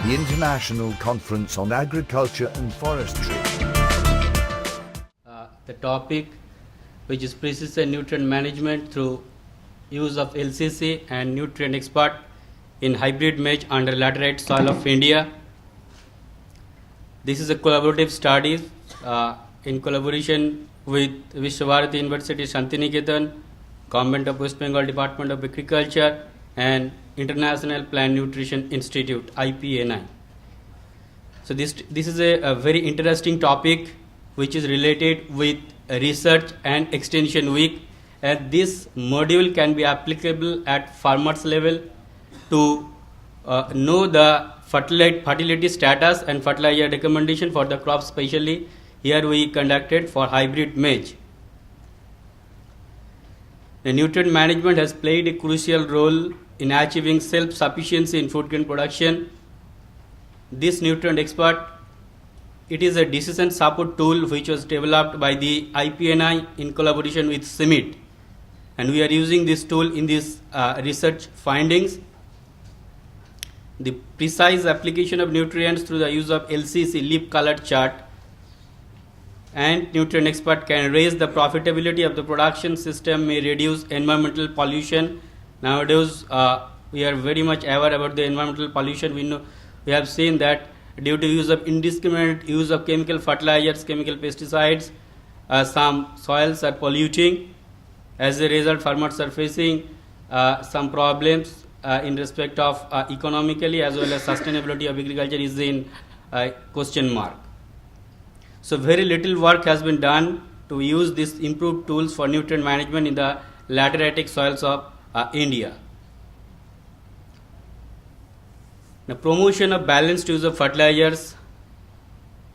the International Conference on Agriculture and Forestry. The topic, which is precision nutrient management through use of LCC and nutrient expert in hybrid maize under laterite soil of India. This is a collaborative study in collaboration with Vishwabharati University, Shantiniketan, Government of West Bengal Department of Agriculture, and International Plant Nutrition Institute, IPNI. So this is a very interesting topic which is related with research and extension week, and this module can be applicable at farmers level to know the fertility status and fertilizer recommendation for the crop, specially here we conducted for hybrid maize. The nutrient management has played a crucial role in achieving self-sufficiency in food grain production. This nutrient expert, it is a decision support tool which was developed by the IPNI in collaboration with CIMMYT, and we are using this tool in this research findings. The precise application of nutrients through the use of LCC, leaf colored chart, and nutrient expert can raise the profitability of the production system, may reduce environmental pollution. Nowadays, we are very much aware about the environmental pollution. We have seen that due to use of indiscriminate use of chemical fertilizers, chemical pesticides, some soils are polluting. As a result, farmers are facing some problems in respect of economically as well as sustainability of agriculture is in question mark. So very little work has been done to use these improved tools for nutrient management in the lateritic soils of India. The promotion of balanced use of fertilizers.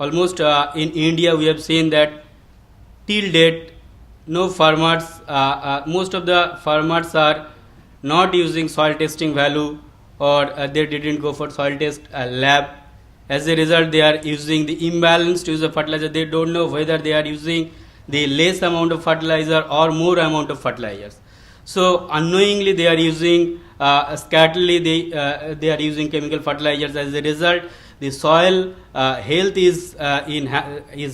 Almost in India we have seen that till date no farmers, most of the farmers are not using soil testing value, or they didn't go for soil test lab. As a result, they are using the imbalanced use of fertilizer. They don't know whether they are using the less amount of fertilizer or more amount of fertilizers. So unknowingly they are using scatterly they are using chemical fertilizers. As a result, the soil health is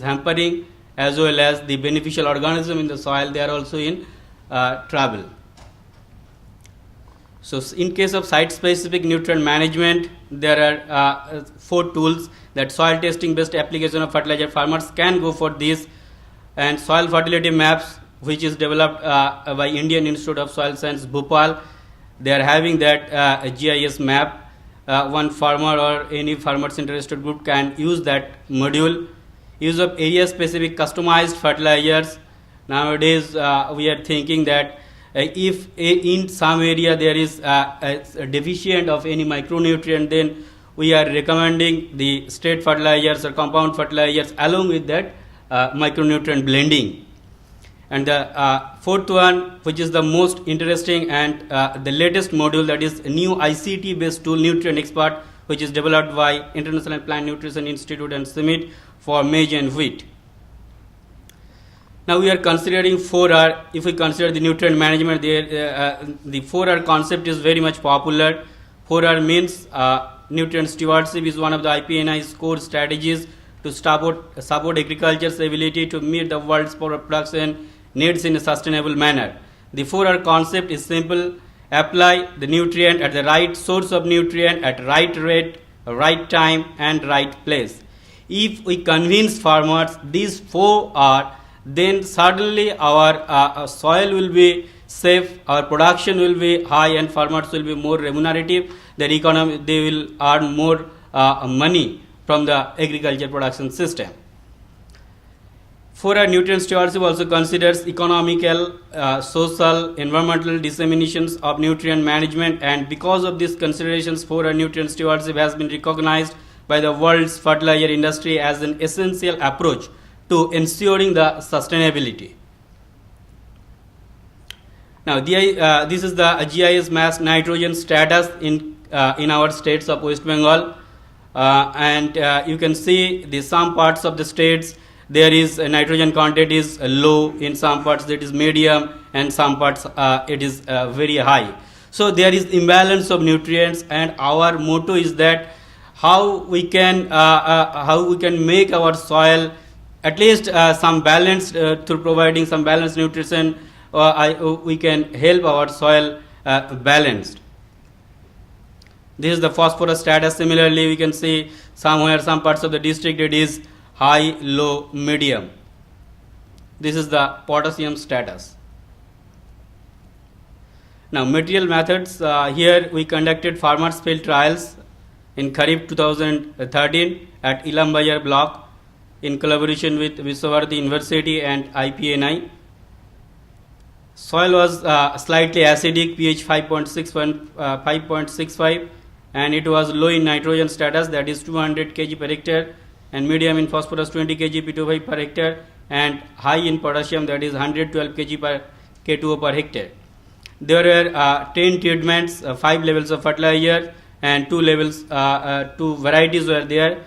hampering, as well as the beneficial organism in the soil, they are also in trouble. So in case of site-specific nutrient management, there are 4 tools, that soil testing based application of fertilizer. Farmers can go for this, and soil fertility maps, which is developed by Indian Institute of Soil Science, Bhopal. They are having that GIS map. One farmer or any farmers interested group can use that module. Use of area-specific customized fertilizers. Nowadays, we are thinking that if in some area there is a deficient of any micronutrient, then we are recommending the straight fertilizers or compound fertilizers along with that micronutrient blending. And the 4th one, which is the most interesting and the latest module, that is a new ICT based tool, Nutrient Expert, which is developed by International Plant Nutrition Institute and CIMMYT for maize and wheat. Now we are considering 4R. If we consider the nutrient management, the 4R concept is very much popular. 4R means nutrient stewardship is one of the IPNI's core strategies to support agriculture's ability to meet the world's production needs in a sustainable manner. The 4R concept is simple: apply the nutrient at the right source of nutrient at right rate, right time, and right place. If we convince farmers these 4R, then suddenly our soil will be safe, our production will be high, and farmers will be more remunerative. Their economy, they will earn more money from the agriculture production system. 4R nutrient stewardship also considers economical, social, environmental disseminations of nutrient management, and because of these considerations, 4R nutrient stewardship has been recognized by the world's fertilizer industry as an essential approach to ensuring the sustainability. Now, this is the GIS mass nitrogen status in our states of West Bengal, and you can see some parts of the states there is nitrogen content is low, in some parts it is medium, and some parts it is very high. So there is imbalance of nutrients, and our motto is that how we can make our soil at least some balanced through providing some balanced nutrition. We can help our soil balanced. This is the phosphorus status. Similarly, we can see somewhere some parts of the district it is high, low, medium. This is the potassium status. Now, material methods. Here we conducted farmers field trials in Kharif 2013 at Ilambazar block in collaboration with Viswabharati University and IPNI. Soil was slightly acidic, pH 5.65, and it was low in nitrogen status, that is 200 kg per hectare, and medium in phosphorus 20 kg P2O5 per hectare, and high in potassium, that is 112 kg per K2O per hectare. There were 10 treatments, 5 levels of fertilizer, and 2 varieties were there.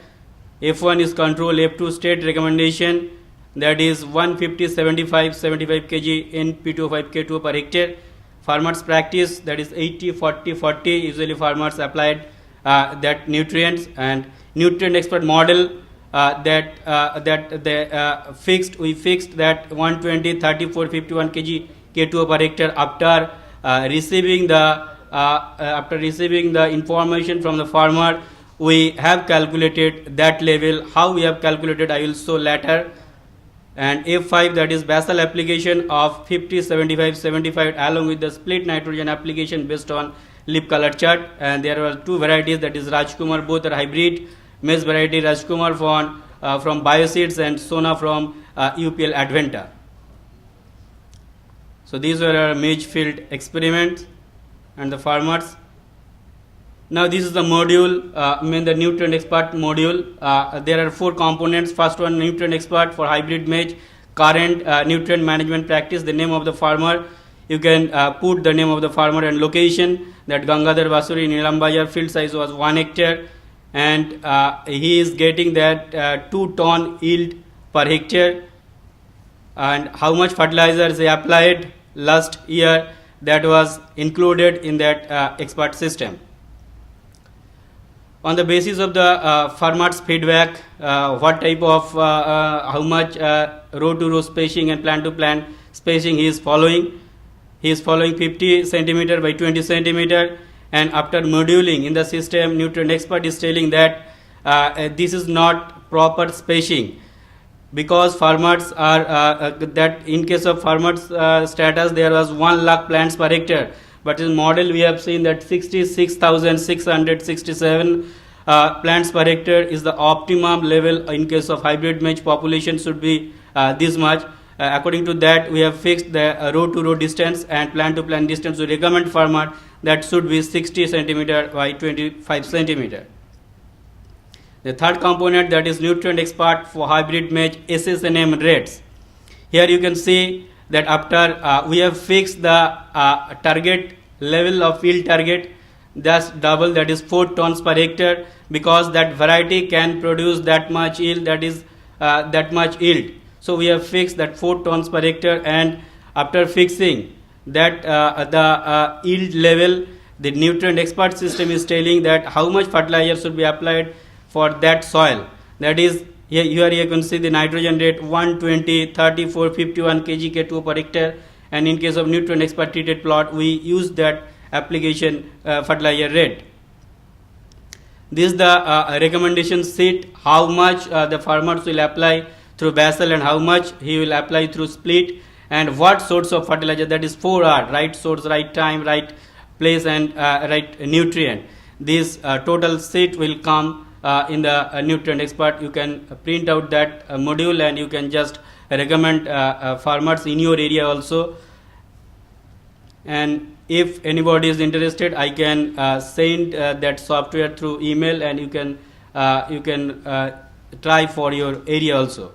F1 is control, F2 state recommendation, that is 150, 75 kg in P2O5 K2O per hectare. Farmers practice, that is 80, 40, 40. Usually farmers applied that nutrients, and nutrient expert model we fixed that 120, 34, 51 kg K2O per hectare after receiving the information from the farmer. We have calculated that level. How we have calculated I will show later. And F5, that is basal application of 50, 75, 75 along with the split nitrogen application based on leaf color chart. And there were 2 varieties, that is Rajkumar, both are hybrid. Maize variety Rajkumar from Bioseeds and Sona from UPL Adventa. So these were our maize field experiments and the farmers. Now this is the module, the nutrient expert module. There are 4 components. First one, nutrient expert for hybrid maize, current nutrient management practice, the name of the farmer. You can put the name of the farmer and location. That Gangadhar Basuri in Ilambazar, field size was 1 hectare, and he is getting that 2 ton yield per hectare. And how much fertilizers he applied last year, that was included in that expert system. On the basis of the farmers' feedback, what type of how much row to row spacing and plant to plant spacing he is following. He is following 50 centimeter by 20 centimeter, and after moduling in the system, nutrient expert is telling that this is not proper spacing, because farmers are that in case of farmers status there was 1 lakh plants per hectare. But in model we have seen that 66,667 plants per hectare is the optimum level. In case of hybrid maize, population should be this much. According to that, we have fixed the row to row distance and plant to plant distance. We recommend farmer that should be 60 centimeter by 25 centimeter. The third component, that is nutrient expert for hybrid maize SSNM rates. Here you can see that after we have fixed the target level of yield target, that's double, that is 4 tons per hectare, because that variety can produce that much yield, that is that much yield. So we have fixed that 4 tons per hectare, and after fixing that the yield level, the nutrient expert system is telling that how much fertilizer should be applied for that soil. That is, here you can see the nitrogen rate 120, 34, 51 kg K2O per hectare, and in case of nutrient expert treated plot, we use that application fertilizer rate. This is the recommendation sheet, how much the farmers will apply through basal and how much he will apply through split, and what source of fertilizer, that is 4R, right source, right time, right place, and right nutrient. This total sheet will come in the nutrient expert. You can print out that module and you can just recommend farmers in your area also. And if anybody is interested, I can send that software through email, and you can try for your area also.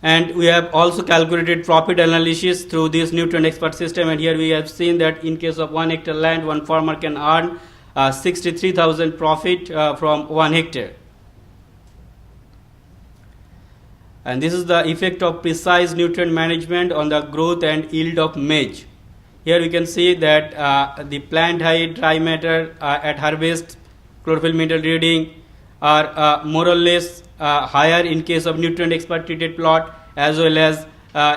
And we have also calculated profit analysis through this nutrient expert system, and here we have seen that in case of 1 hectare land, one farmer can earn 63,000 profit from 1 hectare. And this is the effect of precise nutrient management on the growth and yield of maize. Here we can see that the plant height, dry matter at harvest chlorophyll meter reading are more or less higher in case of nutrient expert treated plot, as well as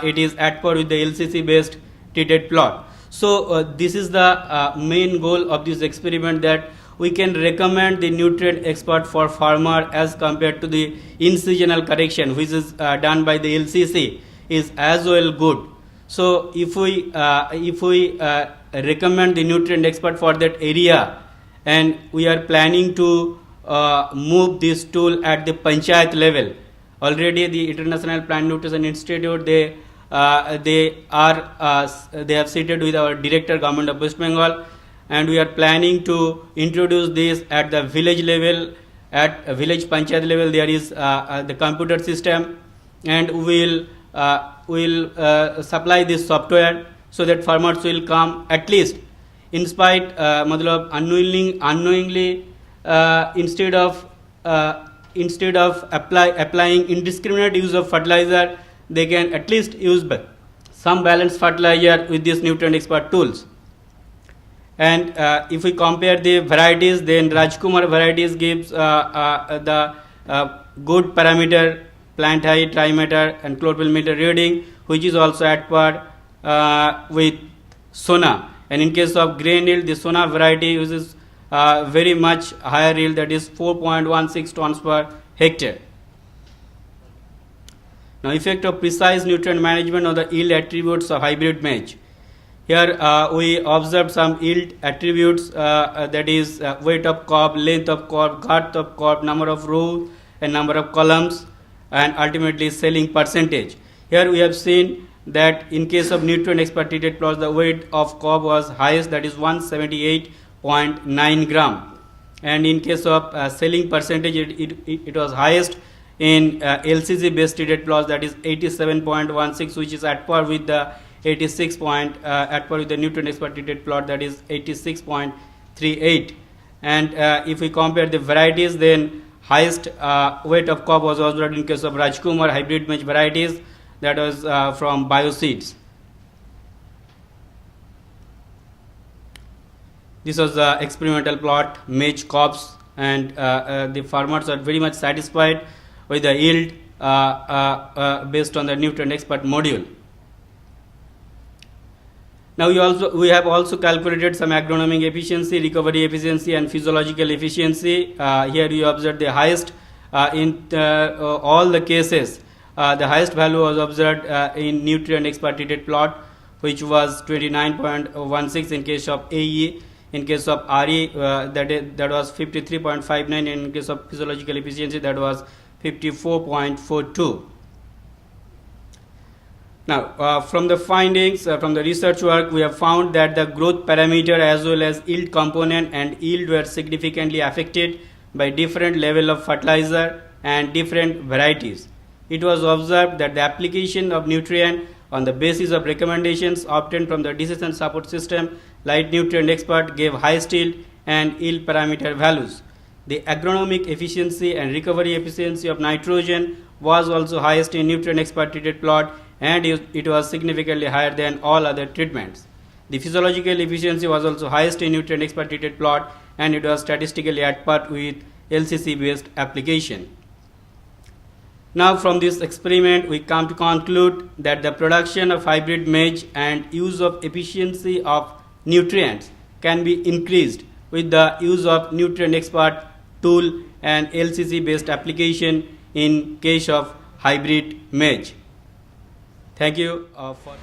it is at par with the LCC based treated plot. So this is the main goal of this experiment, that we can recommend the nutrient expert for farmer as compared to the incisional correction, which is done by the LCC, is as well good. So if we recommend the nutrient expert for that area, and we are planning to move this tool at the panchayat level. Already the International Plant Nutrition Institute, they have seated with our director, Government of West Bengal, and we are planning to introduce this at the village level. At village panchayat level, there is the computer system, and we will supply this software so that farmers will come, at least in spite unknowingly, instead of applying indiscriminate use of fertilizer, they can at least use some balanced fertilizer with these nutrient expert tools. And if we compare the varieties, then Rajkumar varieties gives the good parameter, plant height, trimeter and chlorophyll meter reading, which is also at par with Sona. And in case of grain yield, the Sona variety uses very much higher yield, that is 4.16 tons per hectare. Now, effect of precise nutrient management on the yield attributes of hybrid maize. Here we observed some yield attributes, that is weight of cob, length of cob, girth of cob, number of rows and number of columns, and ultimately selling percentage. Here we have seen that in case of nutrient expert treated plots, the weight of cob was highest, that is 178.9 gram, and in case of selling percentage, it was highest in LCC based treated plots, that is 87.16, which is at par with the at par with the nutrient expert treated plot, that is 86.38. And if we compare the varieties, then highest weight of cob was observed in case of Rajkumar hybrid maize varieties, that was from Bioseeds. This was the experimental plot, maize cobs, and the farmers are very much satisfied with the yield based on the nutrient expert module. Now we have also calculated some agronomic efficiency, recovery efficiency and physiological efficiency. Here you observe the highest in all the cases. The highest value was observed in nutrient expert treated plot, which was 29.16 in case of AE. In case of RE, that was 53.59. In case of physiological efficiency, that was 54.42. Now, from the findings, from the research work, we have found that the growth parameter as well as yield component and yield were significantly affected by different level of fertilizer and different varieties. It was observed that the application of nutrient on the basis of recommendations obtained from the decision support system, light nutrient expert gave highest yield and yield parameter values. The agronomic efficiency and recovery efficiency of nitrogen was also highest in nutrient expert treated plot, and it was significantly higher than all other treatments. The physiological efficiency was also highest in nutrient expert treated plot, and it was statistically at par with LCC based application. Now, from this experiment, we come to conclude that the production of hybrid maize and use of efficiency of nutrients can be increased with the use of nutrient expert tool and LCC based application in case of hybrid maize. Thank you for